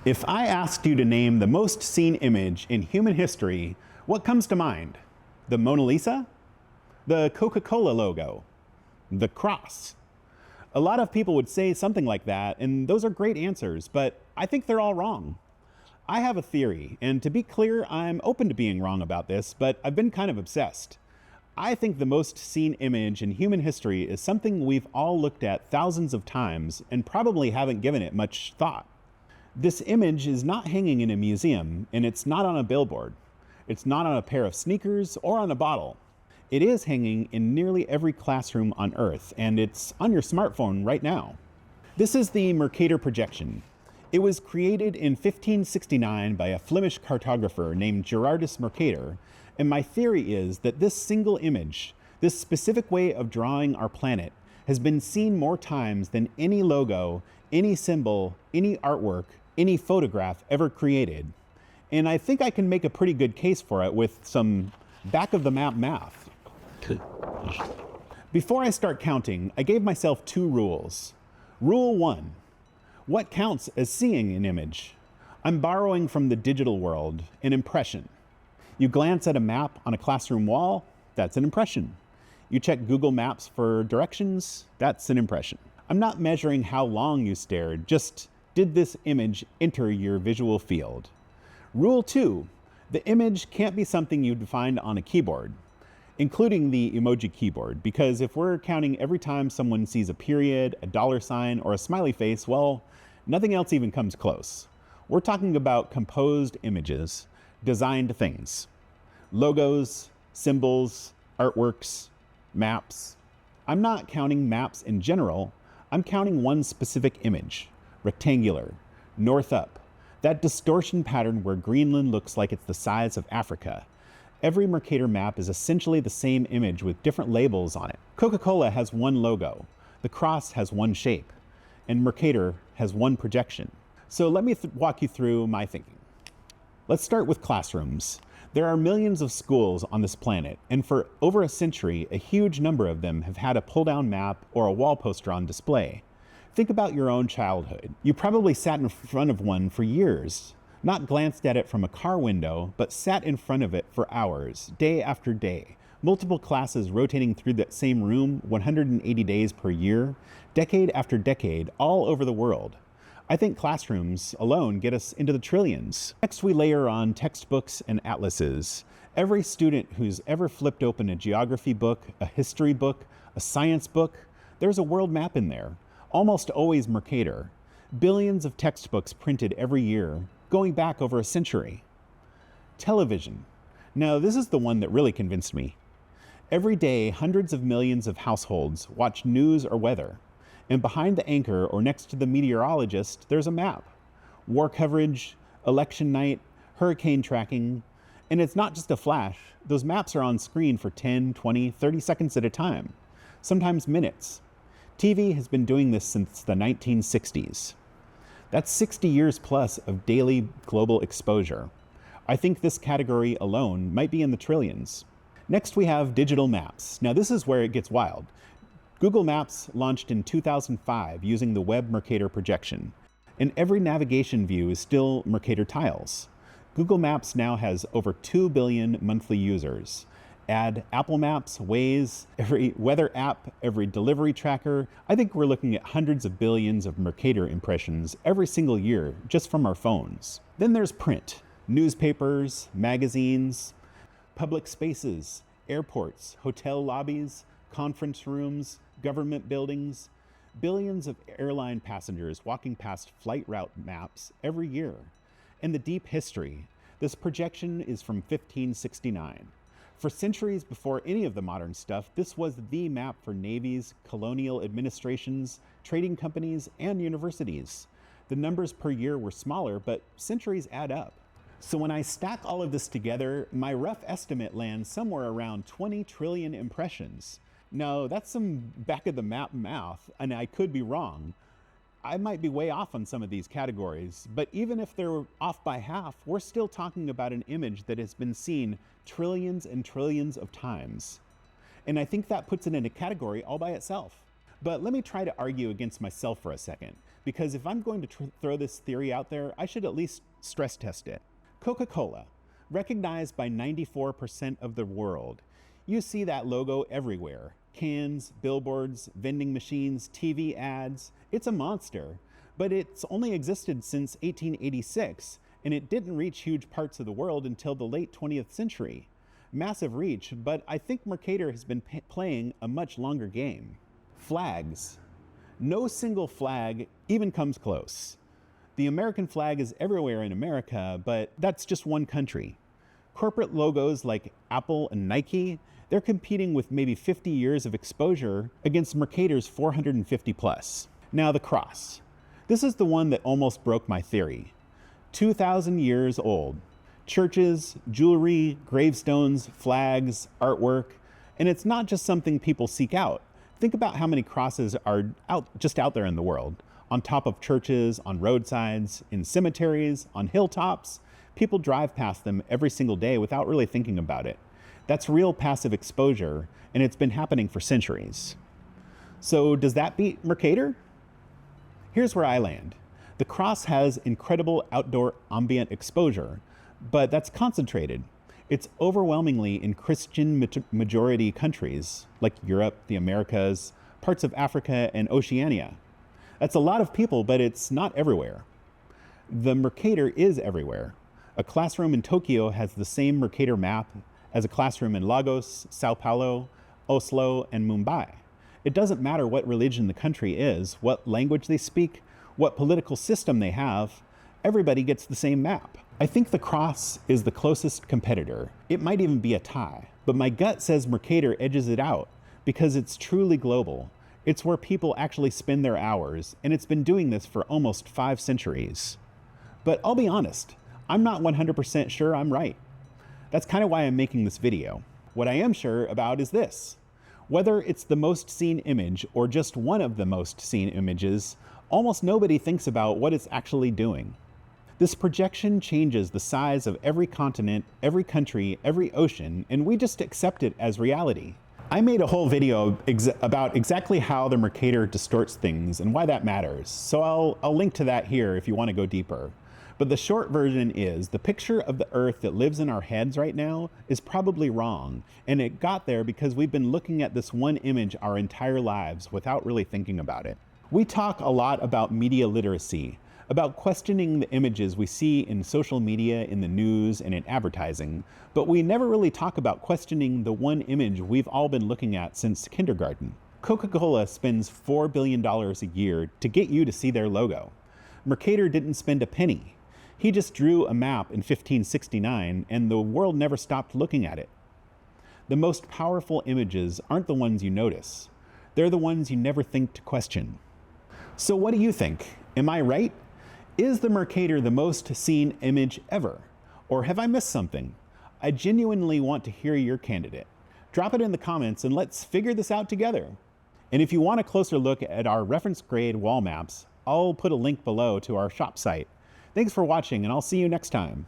If I asked you to name the most seen image in human history, what comes to mind? The Mona Lisa? The Coca-Cola logo? The cross? A lot of people would say something like that, and those are great answers, but I think they're all wrong. I have a theory, and to be clear, I'm open to being wrong about this, but I've been kind of obsessed. I think the most seen image in human history is something we've all looked at thousands of times and probably haven't given it much thought. This image is not hanging in a museum, and it's not on a billboard. It's not on a pair of sneakers or on a bottle. It is hanging in nearly every classroom on Earth, and it's on your smartphone right now. This is the Mercator projection. It was created in 1569 by a Flemish cartographer named Gerardus Mercator, and my theory is that this single image, this specific way of drawing our planet, has been seen more times than any logo, any symbol, any artwork, any photograph ever created. And I think I can make a pretty good case for it with some back-of-the-map math. Before I start counting, I gave myself 2 rules. Rule 1, what counts as seeing an image? I'm borrowing from the digital world, an impression. You glance at a map on a classroom wall, that's an impression. You check Google Maps for directions, that's an impression. I'm not measuring how long you stared, just did this image enter your visual field? Rule 2, the image can't be something you'd find on a keyboard, including the emoji keyboard, because if we're counting every time someone sees a period, a $sign, or a smiley face, well, nothing else even comes close. We're talking about composed images, designed things. Logos, symbols, artworks, maps. I'm not counting maps in general, I'm counting one specific image, rectangular, north up, that distortion pattern where Greenland looks like it's the size of Africa. Every Mercator map is essentially the same image with different labels on it. Coca-Cola has one logo, the cross has one shape, and Mercator has one projection. So let me walk you through my thinking. Let's start with classrooms. There are millions of schools on this planet, and for over a century, a huge number of them have had a pull-down map or a wall poster on display. Think about your own childhood. You probably sat in front of one for years, not glanced at it from a car window, but sat in front of it for hours, day after day. Multiple classes rotating through that same room 180 days per year, decade after decade, all over the world. I think classrooms alone get us into the trillions. Next, we layer on textbooks and atlases. Every student who's ever flipped open a geography book, a history book, a science book, there's a world map in there. Almost always Mercator. Billions of textbooks printed every year, going back over a century. Television. Now, this is the one that really convinced me. Every day, hundreds of millions of households watch news or weather. And behind the anchor or next to the meteorologist, there's a map. War coverage, election night, hurricane tracking. And it's not just a flash. Those maps are on screen for 10, 20, 30 seconds at a time, sometimes minutes. TV has been doing this since the 1960s. That's 60 years plus of daily global exposure. I think this category alone might be in the trillions. Next, we have digital maps. Now, this is where it gets wild. Google Maps launched in 2005 using the web Mercator projection, and every navigation view is still Mercator tiles. Google Maps now has over 2 billion monthly users. Add Apple Maps, Waze, every weather app, every delivery tracker. I think we're looking at hundreds of billions of Mercator impressions every single year just from our phones. Then there's print, newspapers, magazines, public spaces, airports, hotel lobbies, conference rooms, government buildings, billions of airline passengers walking past flight route maps every year. And the deep history. This projection is from 1569. For centuries before any of the modern stuff, this was the map for navies, colonial administrations, trading companies, and universities. The numbers per year were smaller, but centuries add up. So when I stack all of this together, my rough estimate lands somewhere around 20 trillion impressions. No, that's some back-of-the-map math, and I could be wrong. I might be way off on some of these categories, but even if they're off by half, we're still talking about an image that has been seen trillions and trillions of times. And I think that puts it in a category all by itself. But let me try to argue against myself for a second. because if I'm going to throw this theory out there, I should at least stress test it. Coca-Cola, recognized by 94% of the world. You see that logo everywhere. Cans, billboards, vending machines, TV ads. It's a monster, but it's only existed since 1886, and it didn't reach huge parts of the world until the late 20th century. Massive reach, but I think Mercator has been playing a much longer game. Flags. No single flag even comes close. The American flag is everywhere in America, but that's just one country. Corporate logos like Apple and Nike, they're competing with maybe 50 years of exposure against Mercator's 450 plus. Now the cross. This is the one that almost broke my theory. 2,000 years old. Churches, jewelry, gravestones, flags, artwork, and it's not just something people seek out. Think about how many crosses are just out there in the world. On top of churches, on roadsides, in cemeteries, on hilltops. People drive past them every single day without really thinking about it. That's real passive exposure, and it's been happening for centuries. So does that beat Mercator? Here's where I land. The cross has incredible outdoor ambient exposure, but that's concentrated. It's overwhelmingly in Christian majority countries like Europe, the Americas, parts of Africa, and Oceania. That's a lot of people, but it's not everywhere. The Mercator is everywhere. A classroom in Tokyo has the same Mercator map as a classroom in Lagos, Sao Paulo, Oslo, and Mumbai. It doesn't matter what religion the country is, what language they speak, what political system they have, everybody gets the same map. I think the cross is the closest competitor. It might even be a tie, but my gut says Mercator edges it out because it's truly global. It's where people actually spend their hours, and it's been doing this for almost 5 centuries. But I'll be honest, I'm not 100% sure I'm right. That's kind of why I'm making this video. What I am sure about is this. Whether it's the most seen image or just one of the most seen images, almost nobody thinks about what it's actually doing. This projection changes the size of every continent, every country, every ocean, and we just accept it as reality. I made a whole video about exactly how the Mercator distorts things and why that matters, so I'll link to that here if you want to go deeper. But the short version is, the picture of the Earth that lives in our heads right now is probably wrong, and it got there because we've been looking at this one image our entire lives without really thinking about it. We talk a lot about media literacy, about questioning the images we see in social media, in the news, and in advertising, but we never really talk about questioning the one image we've all been looking at since kindergarten. Coca-Cola spends $4 billion a year to get you to see their logo. Mercator didn't spend a penny. He just drew a map in 1569, and the world never stopped looking at it. The most powerful images aren't the ones you notice. They're the ones you never think to question. So what do you think? Am I right? Is the Mercator the most seen image ever? Or have I missed something? I genuinely want to hear your candidate. Drop it in the comments and let's figure this out together. And if you want a closer look at our reference grade wall maps, I'll put a link below to our shop site. Thanks for watching, and I'll see you next time.